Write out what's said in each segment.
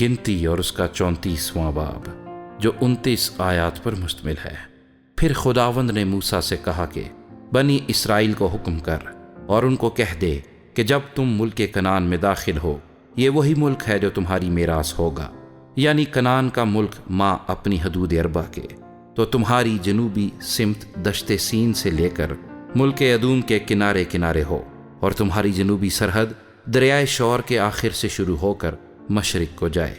گنتی اور اس کا 34واں باب جو 29 آیات پر مشتمل ہے۔ پھر خداوند نے موسیٰ سے کہا کہ بنی اسرائیل کو حکم کر اور ان کو کہہ دے کہ جب تم ملک کنعان میں داخل ہو، یہ وہی ملک ہے جو تمہاری میراث ہوگا، یعنی کنعان کا ملک ماں اپنی حدود اربع کے، تو تمہاری جنوبی سمت دشت سین سے لے کر ملک ادوم کے کنارے کنارے ہو، اور تمہاری جنوبی سرحد دریائے شور کے آخر سے شروع ہو کر مشرق کو جائے۔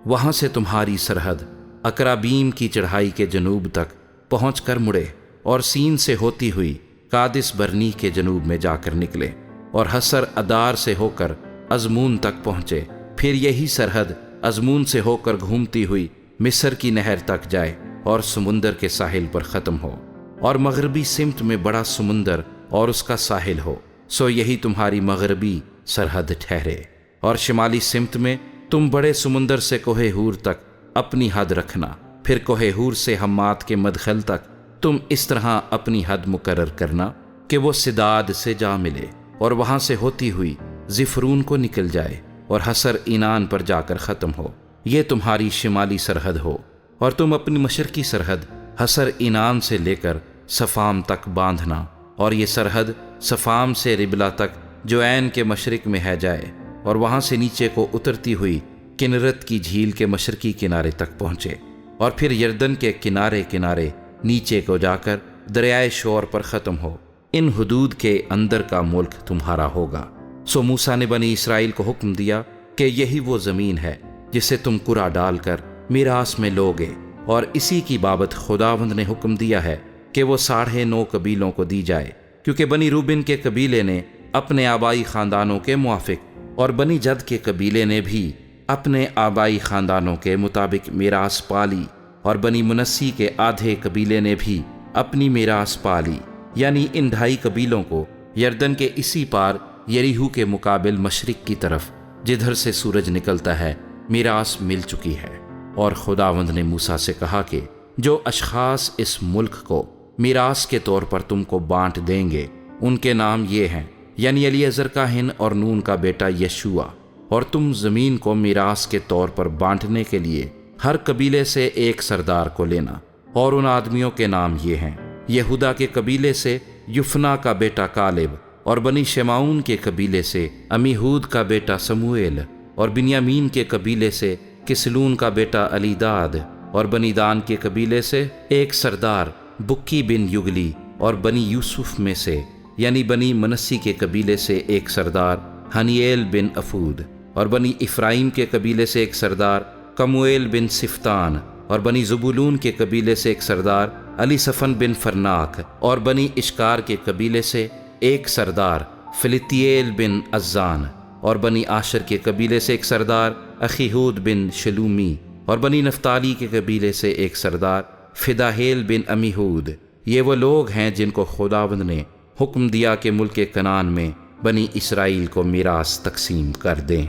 وہاں سے تمہاری سرحد اکرابیم کی چڑھائی کے جنوب تک پہنچ کر مڑے اور سین سے ہوتی ہوئی قادس برنی کے جنوب میں جا کر نکلے اور حسر ادار سے ہو کر ازمون تک پہنچے۔ پھر یہی سرحد ازمون سے ہو کر گھومتی ہوئی مصر کی نہر تک جائے اور سمندر کے ساحل پر ختم ہو، اور مغربی سمت میں بڑا سمندر اور اس کا ساحل ہو، سو یہی تمہاری مغربی سرحد ٹھہرے۔ اور شمالی سمت میں تم بڑے سمندر سے کوہ ہور تک اپنی حد رکھنا، پھر کوہ ہور سے حمات کے مدخل تک تم اس طرح اپنی حد مقرر کرنا کہ وہ سداد سے جا ملے اور وہاں سے ہوتی ہوئی زفرون کو نکل جائے اور حسر اینان پر جا کر ختم ہو۔ یہ تمہاری شمالی سرحد ہو، اور تم اپنی مشرقی سرحد حسر اینان سے لے کر صفام تک باندھنا، اور یہ سرحد صفام سے ربلا تک جو عین کے مشرق میں ہے جائے، اور وہاں سے نیچے کو اترتی ہوئی کنرت کی جھیل کے مشرقی کنارے تک پہنچے، اور پھر یردن کے کنارے کنارے نیچے کو جا کر دریائے شور پر ختم ہو۔ ان حدود کے اندر کا ملک تمہارا ہوگا۔ سو موسیٰ نے بنی اسرائیل کو حکم دیا کہ یہی وہ زمین ہے جسے تم قرعہ ڈال کر میراث میں لوگے، اور اسی کی بابت خداوند نے حکم دیا ہے کہ وہ 9.5 قبیلوں کو دی جائے، کیونکہ بنی روبن کے قبیلے نے اپنے آبائی خاندانوں کے موافق اور بنی جد کے قبیلے نے بھی اپنے آبائی خاندانوں کے مطابق میراث پالی، اور بنی منسی کے آدھے قبیلے نے بھی اپنی میراث پالی، یعنی ان 2.5 قبیلوں کو یردن کے اسی پار یریحو کے مقابل مشرق کی طرف جدھر سے سورج نکلتا ہے میراث مل چکی ہے۔ اور خداوند نے موسیٰ سے کہا کہ جو اشخاص اس ملک کو میراث کے طور پر تم کو بانٹ دیں گے ان کے نام یہ ہیں، یعنی الیعزر کاہن اور نون کا بیٹا یشوع، اور تم زمین کو میراث کے طور پر بانٹنے کے لیے ہر قبیلے سے ایک سردار کو لینا، اور ان آدمیوں کے نام یہ ہیں: یہودا کے قبیلے سے یفنا کا بیٹا کالب، اور بنی شمعون کے قبیلے سے امیہود کا بیٹا سموئیل، اور بنیامین کے قبیلے سے کسلون کا بیٹا الیداد، اور بنی دان کے قبیلے سے ایک سردار بکی بن یگلی، اور بنی یوسف میں سے یعنی بنی منسی کے قبیلے سے ایک سردار ہنییل بن افود، اور بنی افرائیم کے قبیلے سے ایک سردار کمویل بن صفتان، اور بنی زبولون کے قبیلے سے ایک سردار علی صفن بن فرناک، اور بنی اشکار کے قبیلے سے ایک سردار فلتییل بن عزان، اور بنی عاشر کے قبیلے سے ایک سردار اخیہود بن شلومی، اور بنی نفتالی کے قبیلے سے ایک سردار فداہیل بن امیہود۔ یہ وہ لوگ ہیں جن کو خداوند نے حکم دیا کہ ملک کنعان میں بنی اسرائیل کو میراث تقسیم کر دیں۔